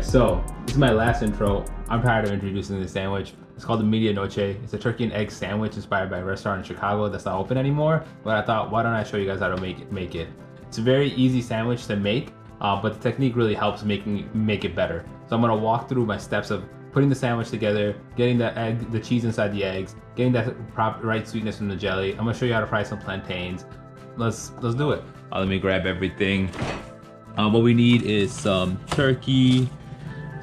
So this is my last intro. I'm tired of introducing this sandwich. It's called the Noche. It's a turkey and egg sandwich inspired by a restaurant in Chicago that's not open anymore. But I thought, why don't I show you guys how to make it? It's a very easy sandwich to make, but the technique really helps make it better. So I'm gonna walk through my steps of putting the sandwich together, getting the cheese inside the eggs, getting that right sweetness from the jelly. I'm gonna show you how to fry some plantains. Let's do it. Let me grab everything. What we need is some turkey,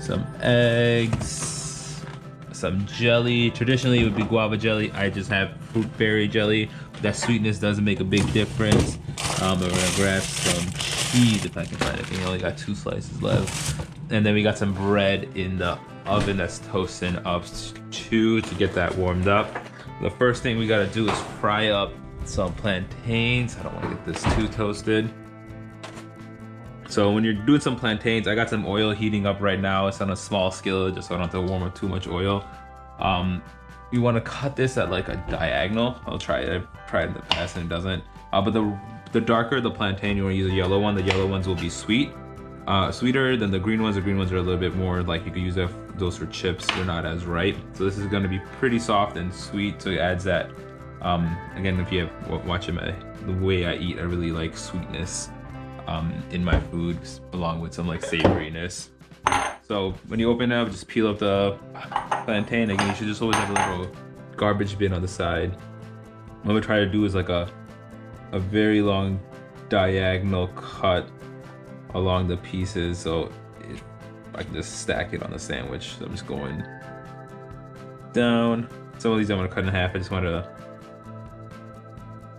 some eggs, some jelly. Traditionally it would be guava jelly. I just have fruit berry jelly. That sweetness doesn't make a big difference. We're gonna grab some cheese if I can find it. I think I only got 2 slices left. And then we got some bread in the oven that's toasting up to get that warmed up. The first thing we gotta do is fry up some plantains. I don't wanna get this too toasted. So when you're doing some plantains, I got some oil heating up right now. It's on a small skillet just so I don't have to warm up too much oil. You want to cut this at like a diagonal. I've tried it in the past and it doesn't. But the darker the plantain, you want to use a yellow one. The yellow ones will be sweeter than the green ones. The green ones are a little bit more like you could use those for chips. They're not as ripe. So this is going to be pretty soft and sweet. So it adds that. Again, if you have watching the way I eat, I really like sweetness in my food, along with some like savoriness. So when you open it up, just peel up the plantain. Again, you should just always have a little garbage bin on the side. What we try to do is like a very long diagonal cut along the pieces, so I can just stack it on the sandwich. So I'm just going down. Some of these I'm gonna cut in half. I just want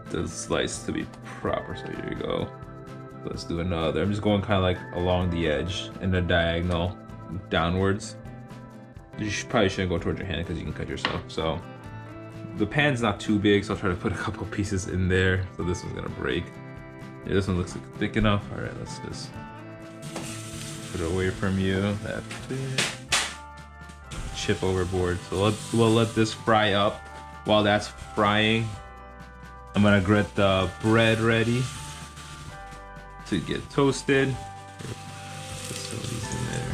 the slice to be proper. So here you go. Let's do another. I'm just going kind of like along the edge in a diagonal downwards. You probably shouldn't go towards your hand because you can cut yourself. So the pan's not too big, so I'll try to put a couple pieces in there. So this one's gonna break. Yeah, this one looks like thick enough. All right, let's just put it away from you. That's it. Chip overboard. So we'll let this fry up. While that's frying, I'm gonna get the bread ready to get toasted. Put some of these in there.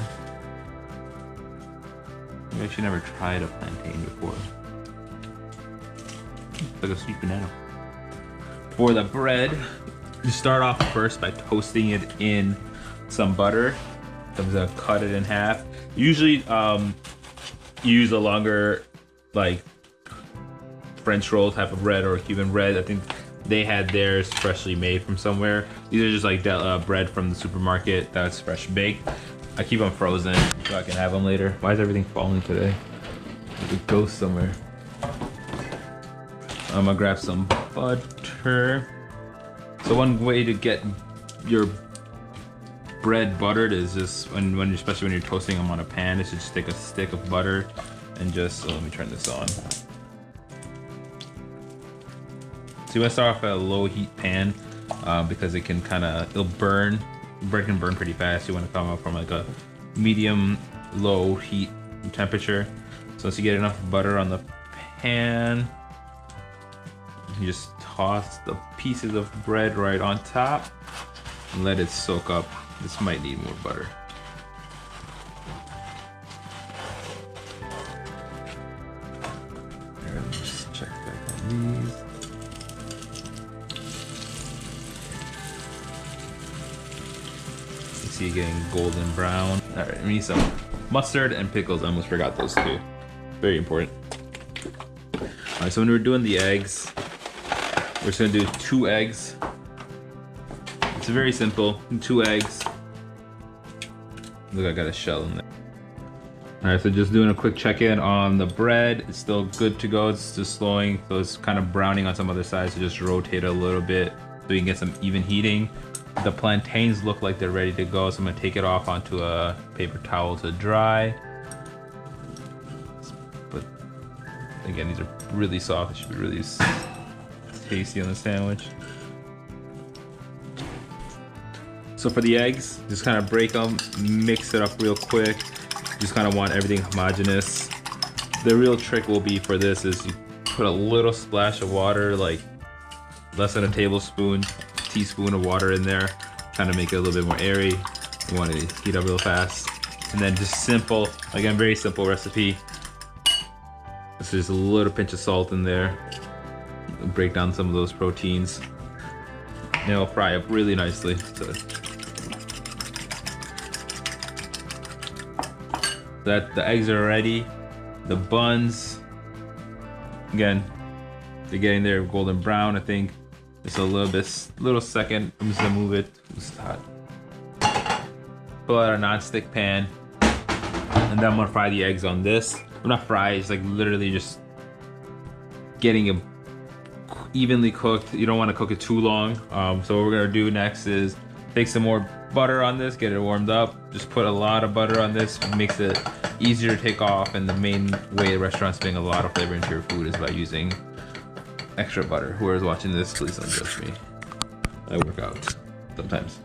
I've actually never tried a plantain before. It's like a sweet banana. For the bread, you start off first by toasting it in some butter. I'm gonna cut it in half. Usually, use a longer, like French roll type of bread or Cuban bread. I think they had theirs freshly made from somewhere. These are just like bread from the supermarket that's fresh baked. I keep them frozen so I can have them later. Why is everything falling today? Like a ghost somewhere. I'm gonna grab some butter. So one way to get your bread buttered is just especially when you're toasting them on a pan, is to just take a stick of butter and just, let me turn this on. So you want to start off at a low heat pan because it can it'll burn. Bread can burn pretty fast. You want to come up from like a medium low heat temperature. So once you get enough butter on the pan, you just toss the pieces of bread right on top and let it soak up. This might need more butter. And just check back on these. You getting golden brown. All right, we need some mustard and pickles. I almost forgot those two. Very important. All right, so when we're doing the eggs, we're just gonna do 2 eggs. It's very simple. 2 eggs. Look, I got a shell in there. All right, so just doing a quick check-in on the bread. It's still good to go. It's just slowing, so it's kind of browning on some other sides. So just rotate it a little bit so you can get some even heating. The plantains look like they're ready to go, so I'm gonna take it off onto a paper towel to dry. But again, these are really soft. It should be really tasty on the sandwich. So for the eggs, just kind of break them, mix it up real quick. Just kind of want everything homogeneous. The real trick will be for this is you put a little splash of water, like less than a teaspoon of water in there, kind of make it a little bit more airy. You want to heat up real fast. And then just simple, again, very simple recipe. This is a little pinch of salt in there. Break down some of those proteins. And it'll fry up really nicely. So that the eggs are ready. The buns, again, they're getting there golden brown. I think just a little second. I'm just gonna move it. It's hot. Pull out a non-stick pan, and then I'm gonna fry the eggs on this. I'm not fry, it's like literally just getting them evenly cooked. You don't want to cook it too long. So what we're gonna do next is take some more butter on this, get it warmed up. Just put a lot of butter on this, makes it easier to take off. And the main way restaurants bring a lot of flavor into your food is by using extra butter. Whoever's watching this, please don't judge me. I work out sometimes.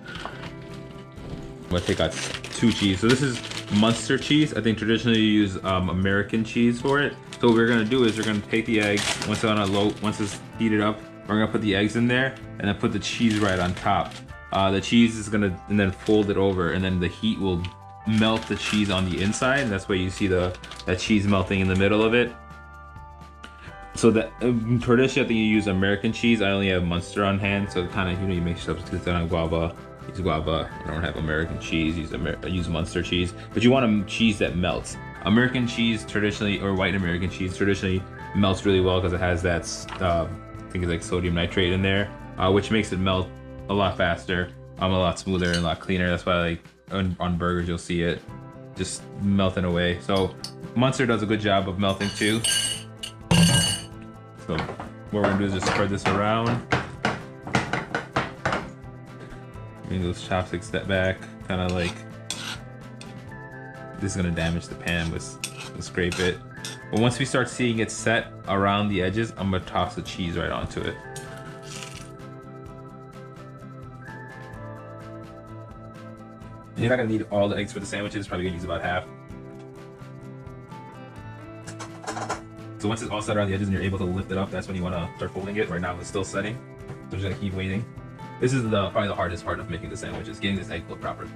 I'm gonna take out 2 cheese. So this is Munster cheese. I think traditionally you use American cheese for it. So what we're gonna do is we're gonna take the eggs, once it's heated up, we're gonna put the eggs in there and then put the cheese right on top. The cheese is gonna, and then fold it over, and then the heat will melt the cheese on the inside. And that's why you see that cheese melting in the middle of it. So that traditionally I think you use American cheese. I only have Munster on hand, so kind of, you make substitutes on guava. Use guava. I don't have American cheese. Use Munster cheese, but you want a cheese that melts. American cheese traditionally, or white American cheese traditionally, melts really well because it has that I think it's like sodium nitrate in there, which makes it melt a lot faster, a lot smoother and a lot cleaner. That's why like on burgers you'll see it just melting away. So Munster does a good job of melting too. So what we're gonna do is just spread this around. Bring those chopsticks step back, kind of like, this is gonna damage the pan, but scrape it. But once we start seeing it set around the edges, I'm gonna toss the cheese right onto it. You're not gonna need all the eggs for the sandwiches, probably gonna use about half. So once it's all set around the edges and you're able to lift it up, that's when you wanna start folding it. Right now it's still setting, so just gotta keep waiting. This is probably the hardest part of making the sandwich, is getting this egg flip proper.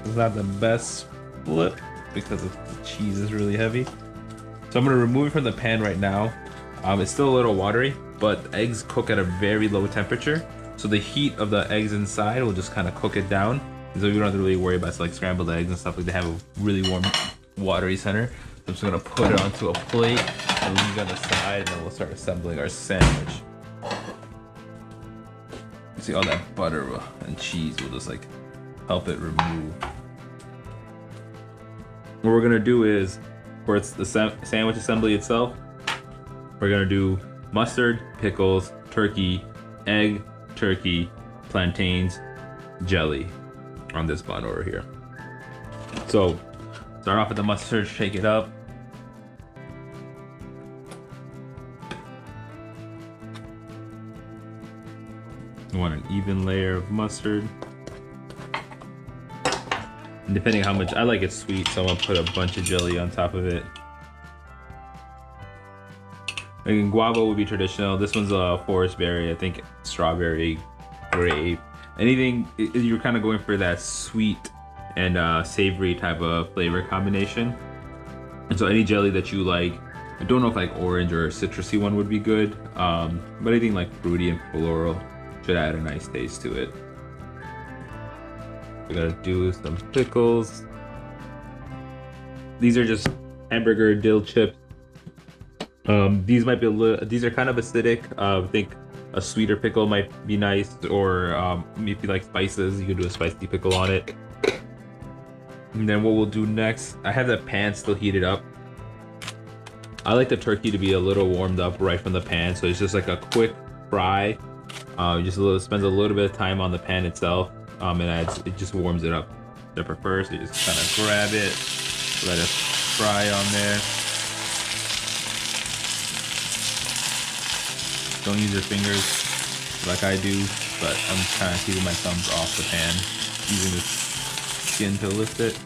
It's not the best flip because the cheese is really heavy. So I'm gonna remove it from the pan right now. It's still a little watery, but the eggs cook at a very low temperature. So the heat of the eggs inside will just kind of cook it down. So you don't have to really worry about like scrambled eggs and stuff. Like they have a really warm, watery center. So I'm just gonna put it onto a plate and leave it on the side, and then we'll start assembling our sandwich. You see all that butter and cheese will just like help it remove. What we're gonna do is, for the sandwich assembly itself, we're gonna do mustard, pickles, turkey, egg, turkey, plantains, jelly on this bun over here. So start off with the mustard, shake it up. You want an even layer of mustard. And depending on how much, I like it sweet, so I'm gonna put a bunch of jelly on top of it. Again, guava would be traditional. This one's a forest berry. I think strawberry, grape, anything. You're kind of going for that sweet and savory type of flavor combination. And so any jelly that you like, I don't know if like orange or a citrusy one would be good, but anything like fruity and floral should add a nice taste to it. We're gonna do some pickles. These are just hamburger dill chips. These might be these are kind of acidic. I think a sweeter pickle might be nice, or if you like spices, you could do a spicy pickle on it. And then what we'll do next, I have the pan still heated up. I like the turkey to be a little warmed up right from the pan, so it's just like a quick fry. Spends a little bit of time on the pan itself, and it just warms it up. I prefer, so you just kind of grab it, let it fry on there. Don't use your fingers like I do, but I'm kind of keeping my thumbs off the pan, using the skin to lift it.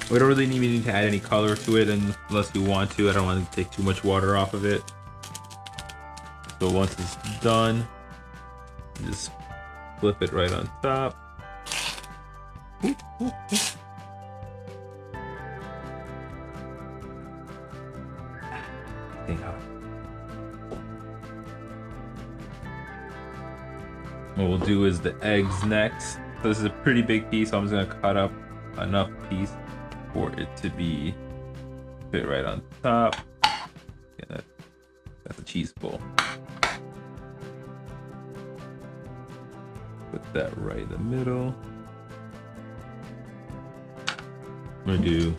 We don't really need to add any color to it unless we want to. I don't want to take too much water off of it. So once it's done, just flip it right on top. What we'll do is the eggs next. So this is a pretty big piece, so I'm just gonna cut up enough piece for it to be fit right on top. Yeah, that's a cheese bowl. Put that right in the middle. I'm gonna do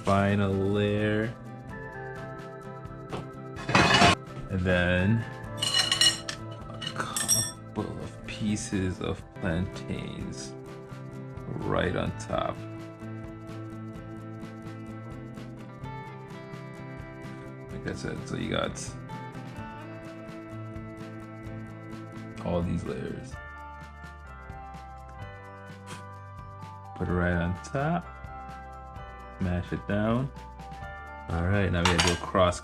final layer, and then a couple of pieces of plantains right on top. Like I said, so you got all these layers. Put it right on top. Mash it down. All right, now we have to do a cross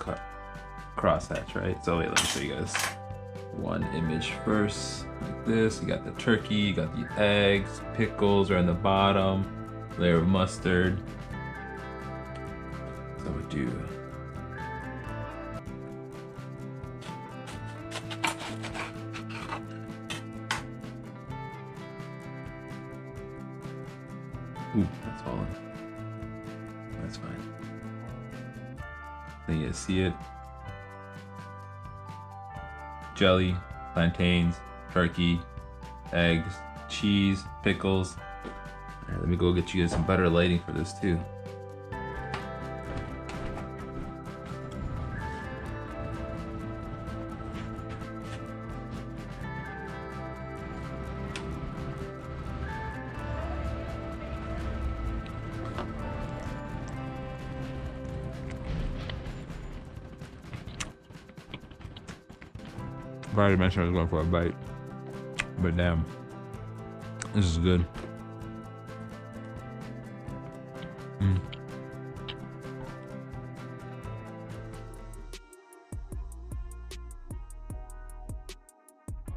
hatch, right? So wait, let me show you guys one image first, like this. You got the turkey, you got the eggs, pickles are on the bottom, layer of mustard. So we do ooh, that's falling. That's fine. Then you see it. Jelly, plantains, turkey, eggs, cheese, pickles. All right, let me go get you guys some better lighting for this too. I already mentioned I was going for a bite, but damn, this is good.